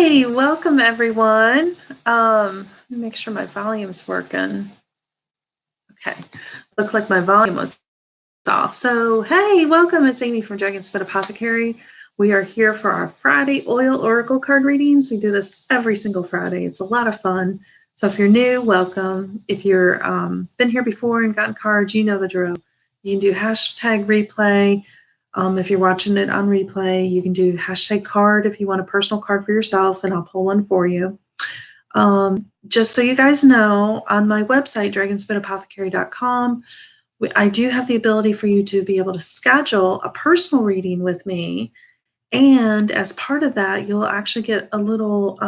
Hey, welcome everyone. Let me make sure my volume's working. Okay, looked like my volume was off. So, hey, welcome. It's Amy from Dragon's Foot Apothecary. We are here for our Friday oil oracle card readings. We do this every single Friday. It's a lot of fun. So if you're new, welcome. If you're been here before and gotten cards, you know the drill. You can do hashtag replay. If you're watching it on replay, you can do hashtag card if you want a personal card for yourself, and I'll pull one for you. Just so you guys know, on my website, dragonsfoot.apothecary.com, I do have the ability for you to be able to schedule a personal reading with me. And as part of that, you'll actually get a little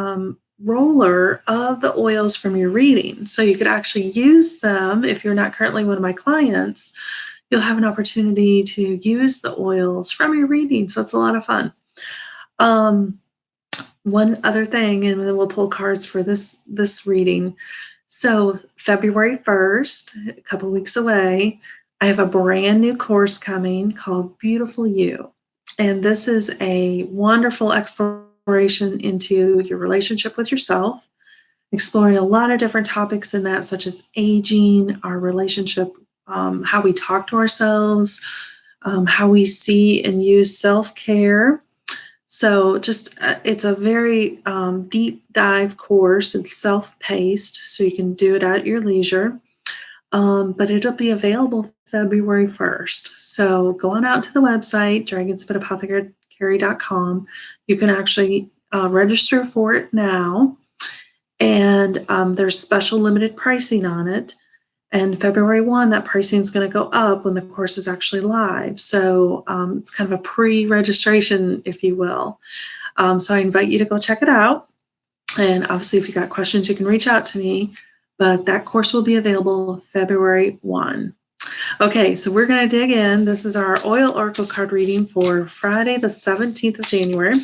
roller of the oils from your reading. So you could actually use them if you're not currently one of my clients. You'll have an opportunity to use the oils from your reading. So it's a lot of fun. One other thing, and then we'll pull cards for this reading. So February 1st, a couple weeks away, I have a brand new course coming called Beautiful You. And this is a wonderful exploration into your relationship with yourself, exploring a lot of different topics in that, such as aging, our relationship, how we talk to ourselves, how we see and use self-care. So just it's a very deep dive course. It's self-paced, so you can do it at your leisure. But it'll be available February 1st. So go on out to the website, dragonsfoot.apothecary.com. You can actually register for it now. And there's special limited pricing on it. And February 1, that pricing is going to go up when the course is actually live. So it's kind of a pre-registration, if you will. So I invite you to go check it out. And obviously, if you got questions, you can reach out to me. But that course will be available February 1. Okay, so we're going to dig in. This is our oil oracle card reading for Friday, the 17th of January.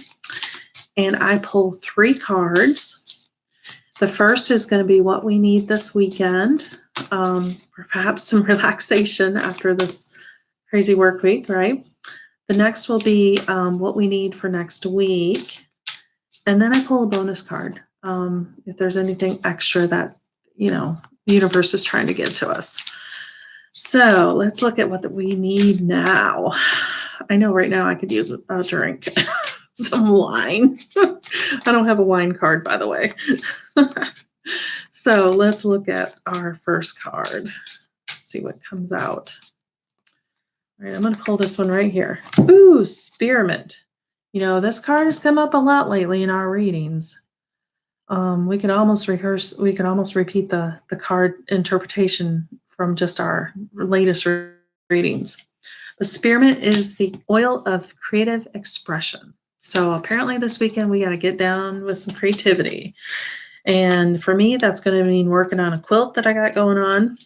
And I pull 3 cards. The first is going to be what we need this weekend, or perhaps some relaxation after this crazy work week, right? The next will be what we need for next week. And then I pull a bonus card if there's anything extra that, the universe is trying to give to us. So let's look at what we need now. I know right now I could use a drink, some wine. I don't have a wine card, by the way. So let's look at our first card, see what comes out. All right, I'm going to pull this one right here. Ooh, Spearmint. This card has come up a lot lately in our readings. We can almost repeat the card interpretation from just our latest readings. The spearmint is the oil of creative expression. So apparently this weekend we got to get down with some creativity. And for me, that's going to mean working on a quilt that I got going on.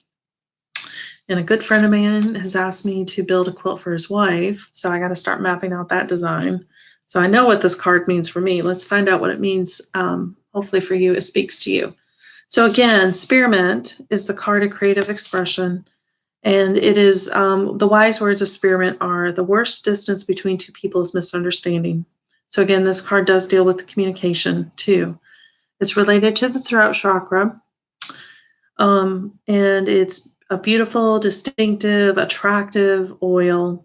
And a good friend of mine has asked me to build a quilt for his wife. So I got to start mapping out that design. So I know what this card means for me. Let's find out what it means. Hopefully for you, it speaks to you. So again, spearmint is the card of creative expression. And it is, the wise words of spearmint are, the worst distance between two people is misunderstanding. So again, this card does deal with communication too. It's related to the throat chakra. And it's a beautiful, distinctive, attractive oil.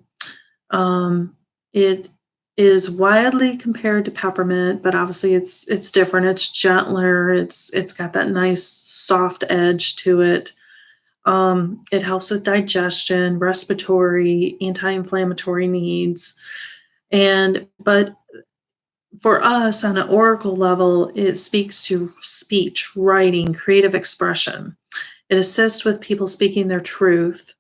It is widely compared to peppermint, but obviously it's different. It's gentler. It's got that nice soft edge to it. It helps with digestion, respiratory, anti-inflammatory needs. But for us on an oracle level, it speaks to speech, writing, creative expression. It assists with people speaking their truth.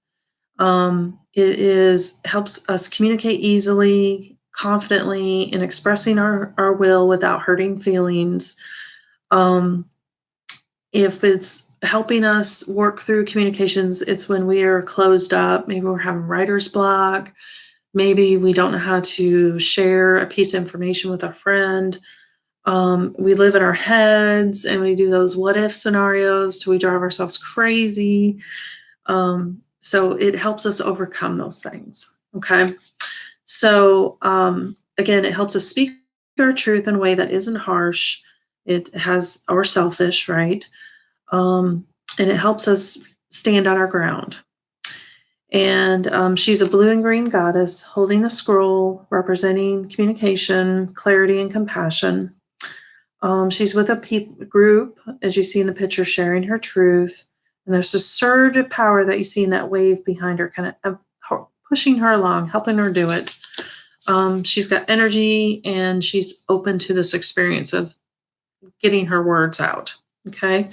It helps us communicate easily, confidently, in expressing our will without hurting feelings. If it's helping us work through communications, it's when we are closed up. Maybe we're having writer's block. Maybe we don't know how to share a piece of information with our friend. We live in our heads and we do those what if scenarios till we drive ourselves crazy. So it helps us overcome those things. Okay. So again, it helps us speak our truth in a way that isn't harsh. It has, or selfish, right? And it helps us stand on our ground. And she's a blue and green goddess holding a scroll representing communication, clarity, and compassion. She's with a group, as you see in the picture, sharing her truth. And there's a surge of power that you see in that wave behind her, kind of pushing her along, helping her do it. She's got energy and she's open to this experience of getting her words out. Okay.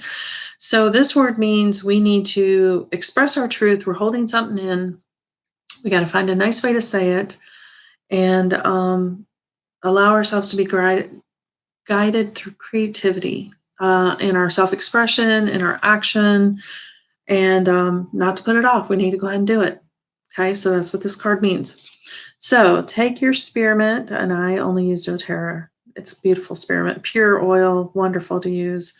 So this word means we need to express our truth. We're holding something in. We got to find a nice way to say it and allow ourselves to be guided through creativity in our self-expression, in our action, and not to put it off. We need to go ahead and do it. Okay, so that's what this card means. So take your spearmint, and I only use doTERRA. It's a beautiful spearmint, pure oil, wonderful to use.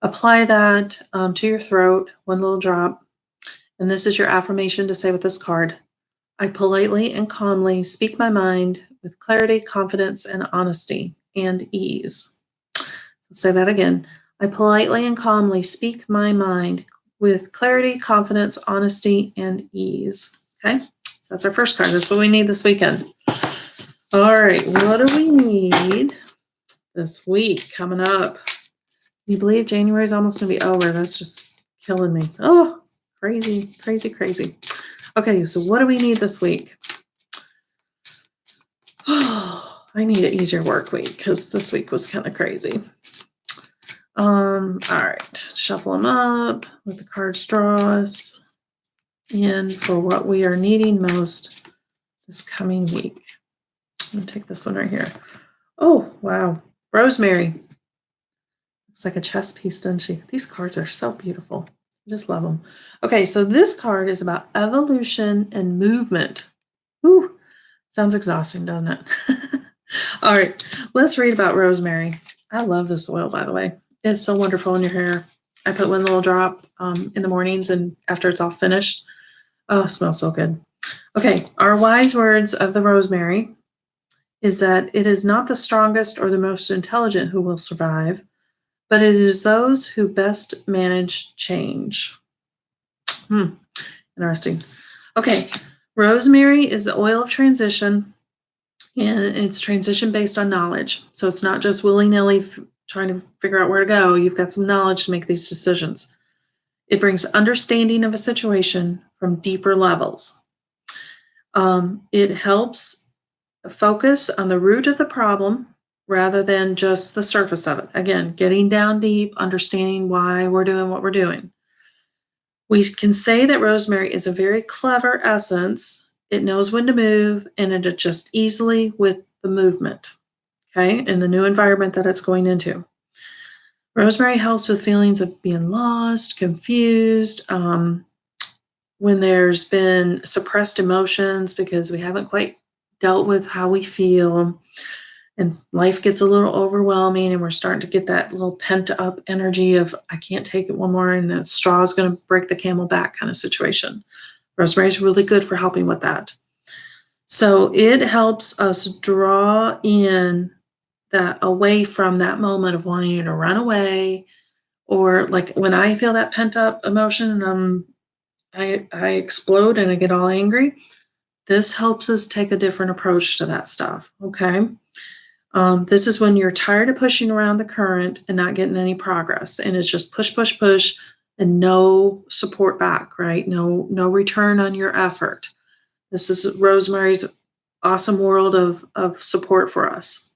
Apply that to your throat, one little drop. And this is your affirmation to say with this card. I politely and calmly speak my mind with clarity, confidence, and honesty and ease. I'll say that again. I politely and calmly speak my mind with clarity, confidence, honesty, and ease. Okay, so that's our first card. That's what we need this weekend. All right, what do we need this week coming up? You believe January is almost going to be over. That's just killing me. Oh, crazy, crazy, crazy. Okay, so what do we need this week? Oh, I need an easier work week because this week was kind of crazy. All right, shuffle them up, let the cards draw us in for what we are needing most this coming week. I'm going to take this one right here. Oh, wow. Rosemary. Looks like a chess piece, doesn't she? These cards are so beautiful. I just love them. Okay, so this card is about evolution and movement. Ooh, sounds exhausting, doesn't it? All right, let's read about rosemary. I love this oil, by the way. It's so wonderful in your hair. I put one little drop in the mornings and after it's all finished. Oh, it smells so good. Okay, our wise words of the rosemary is that it is not the strongest or the most intelligent who will survive, but it is those who best manage change. Interesting. Okay, rosemary is the oil of transition, and it's transition based on knowledge. So it's not just willy-nilly trying to figure out where to go. You've got some knowledge to make these decisions. It brings understanding of a situation from deeper levels. It helps focus on the root of the problem rather than just the surface of it. Again, getting down deep, understanding why we're doing what we're doing. We can say that rosemary is a very clever essence. It knows when to move and it adjusts easily with the movement, okay, in the new environment that it's going into. Rosemary helps with feelings of being lost, confused, when there's been suppressed emotions because we haven't quite dealt with how we feel and life gets a little overwhelming and we're starting to get that little pent up energy of I can't take it one more and the straw is going to break the camel back kind of situation. Rosemary is really good for helping with that. So it helps us draw in that away from that moment of wanting you to run away, or like when I feel that pent up emotion and I explode and I get all angry. This helps us take a different approach to that stuff. Okay. This is when you're tired of pushing around the current and not getting any progress. And it's just push, push, push and no support back, right? No return on your effort. This is Rosemary's awesome world of support for us.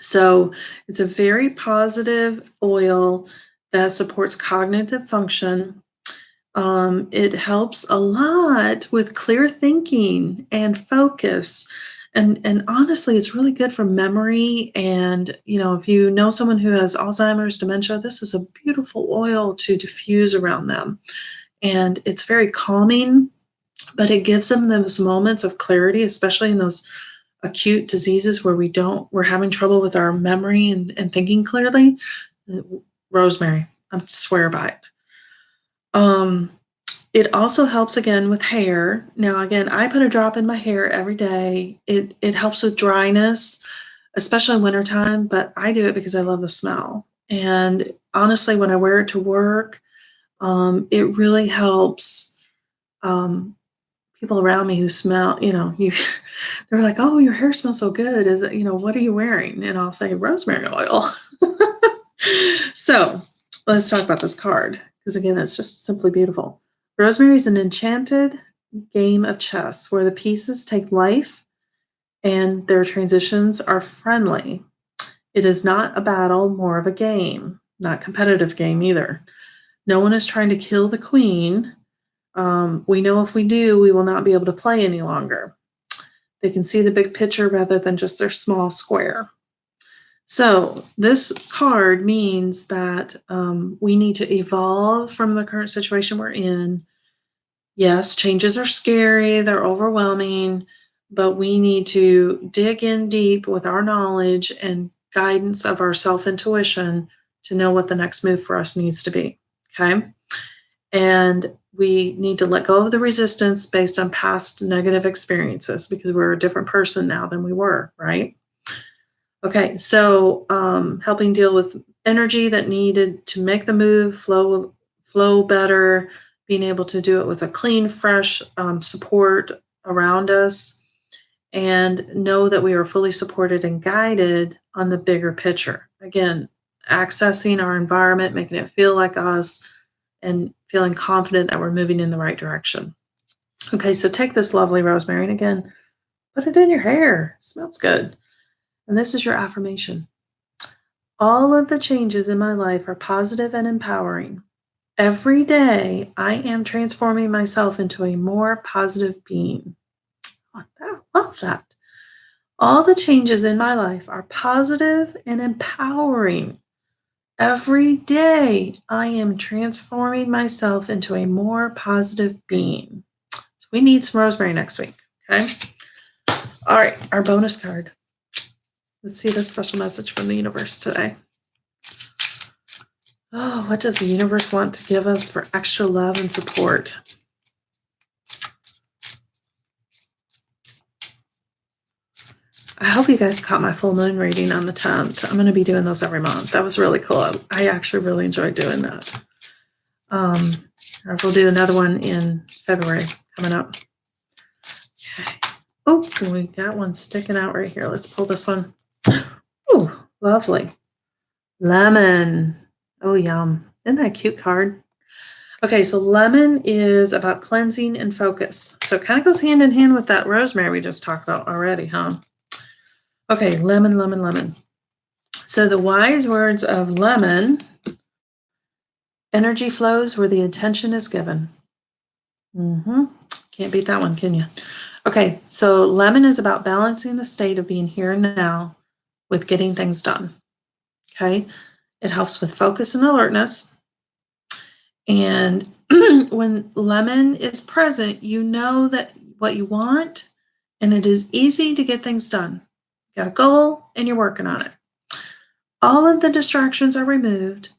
So it's a very positive oil that supports cognitive function. It helps a lot with clear thinking and focus. And honestly, it's really good for memory. And, you know, if you know someone who has Alzheimer's, dementia, this is a beautiful oil to diffuse around them. And it's very calming, but it gives them those moments of clarity, especially in those acute diseases where we're having trouble with our memory and thinking clearly. Rosemary, I swear by it. It also helps again with hair. Now, again, I put a drop in my hair every day. It helps with dryness. especially wintertime, but I do it because I love the smell. And honestly, when I wear it to work, it really helps um, people around me who smell, they're like, oh, your hair smells so good. Is it, what are you wearing? And I'll say rosemary oil. So let's talk about this card because, again, it's just simply beautiful. Rosemary is an enchanted game of chess where the pieces take life and their transitions are friendly. It is not a battle, more of a game, not competitive game either. No one is trying to kill the queen. We know if we do, we will not be able to play any longer. They can see the big picture rather than just their small square. So this card means that we need to evolve from the current situation we're in. Yes, changes are scary, they're overwhelming, but we need to dig in deep with our knowledge and guidance of our self intuition to know what the next move for us needs to be. Okay. And we need to let go of the resistance based on past negative experiences because we're a different person now than we were, right? Okay, so helping deal with energy that needed to make the move flow better, being able to do it with a clean, fresh support around us, and know that we are fully supported and guided on the bigger picture. Again, accessing our environment, making it feel like us, and feeling confident that we're moving in the right direction. Okay, so take this lovely rosemary and again, put it in your hair. It smells good. And this is your affirmation. All of the changes in my life are positive and empowering. Every day, I am transforming myself into a more positive being. I love that. All the changes in my life are positive and empowering. Every day, I am transforming myself into a more positive being. So we need some rosemary next week. Okay. All right. Our bonus card. Let's see the special message from the universe today. Oh, what does the universe want to give us for extra love and support? I hope you guys caught my full moon reading on the 10th. I'm going to be doing those every month. That was really cool. I actually really enjoyed doing that. We'll do another one in February coming up. Okay. Oh, we got one sticking out right here. Let's pull this one. Oh, lovely. Lemon. Oh, yum. Isn't that a cute card? Okay, so lemon is about cleansing and focus. So it kind of goes hand in hand with that rosemary we just talked about already, huh? Okay, lemon, lemon, lemon. So the wise words of lemon, energy flows where the attention is given. Can't beat that one, can you? Okay, so lemon is about balancing the state of being here and now with getting things done. Okay, it helps with focus and alertness. And when lemon is present, you know that what you want, and it is easy to get things done. You got a goal and you're working on it. All of the distractions are removed,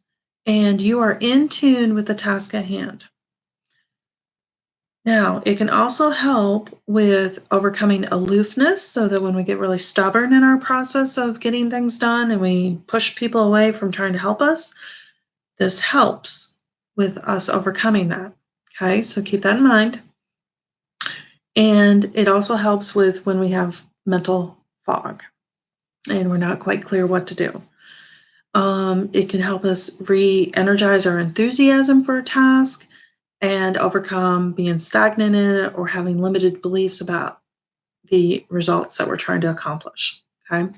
and you are in tune with the task at hand. Now, it can also help with overcoming aloofness so that when we get really stubborn in our process of getting things done and we push people away from trying to help us, this helps with us overcoming that. Okay, so keep that in mind. And it also helps with when we have mental fog and we're not quite clear what to do. It can help us re-energize our enthusiasm for a task and overcome being stagnant in it or having limited beliefs about the results that we're trying to accomplish. Okay.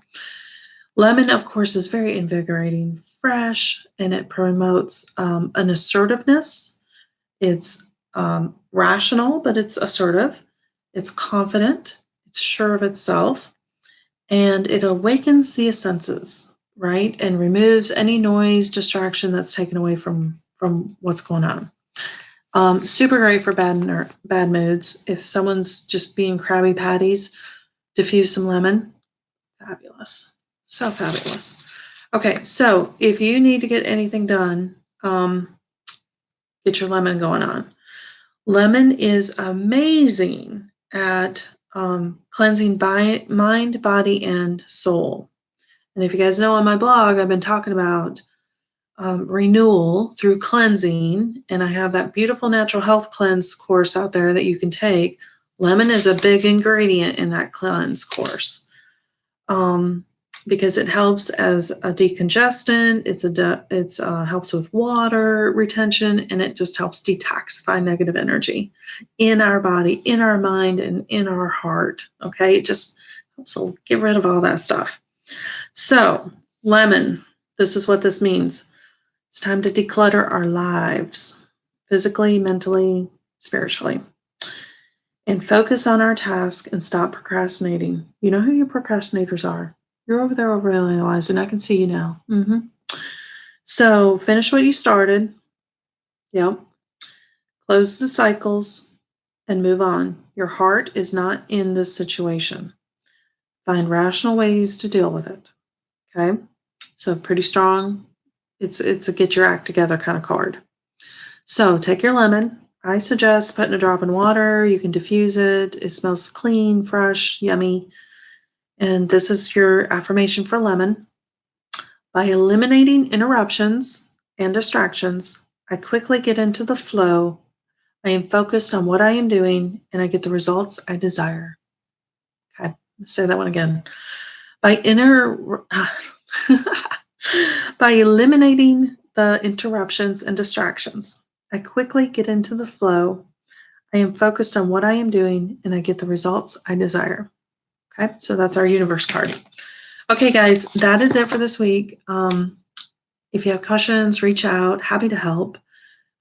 Lemon, of course, is very invigorating, fresh, and it promotes an assertiveness. It's rational, but it's assertive. It's confident. It's sure of itself. And it awakens the senses, right? And removes any noise, distraction that's taken away from what's going on. Super great for bad moods. If someone's just being Krabby Patties, diffuse some lemon. Fabulous. So fabulous. Okay, so if you need to get anything done, get your lemon going on. Lemon is amazing at cleansing mind, body, and soul. And if you guys know on my blog, I've been talking about renewal through cleansing, and I have that beautiful natural health cleanse course out there that you can take. Lemon is a big ingredient in that cleanse course, because it helps as a decongestant. It's helps with water retention, and it just helps detoxify negative energy in our body, in our mind, and in our heart. Okay, it just helps get rid of all that stuff. So, lemon. This is what this means. It's time to declutter our lives, physically, mentally, spiritually, and focus on our task and stop procrastinating. You know who your procrastinators are. You're over there overanalyzing. I can see you now. So finish what you started. Yep. Close the cycles and move on. Your heart is not in this situation. Find rational ways to deal with it. Okay. So pretty strong. It's a get your act together kind of card. So take your lemon. I suggest putting a drop in water. You can diffuse it. It smells clean, fresh, yummy. And this is your affirmation for lemon. By eliminating interruptions and distractions, I quickly get into the flow. I am focused on what I am doing and I get the results I desire. Okay, let's say that one again. By by eliminating the interruptions and distractions, I quickly get into the flow. I am focused on what I am doing and I get the results I desire. Okay, so that's our universe card. Okay, guys, that is it for this week. If you have questions, reach out. Happy to help.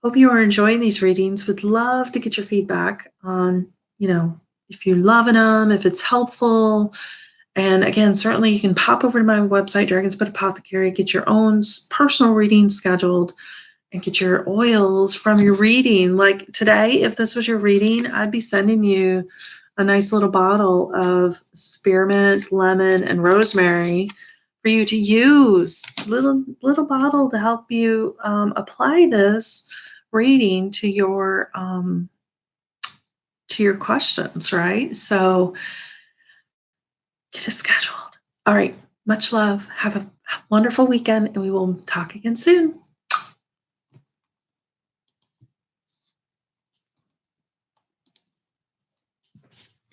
Hope you are enjoying these readings. Would love to get your feedback on, if you're loving them, if it's helpful. And again, certainly you can pop over to my website, Dragon's Foot Apothecary, get your own personal reading scheduled and get your oils from your reading. Like today, if this was your reading, I'd be sending you a nice little bottle of spearmint, lemon, and rosemary for you to use. Little bottle to help you apply this reading to your questions, right? So get it scheduled. All right. Much love. Have a wonderful weekend, and we will talk again soon.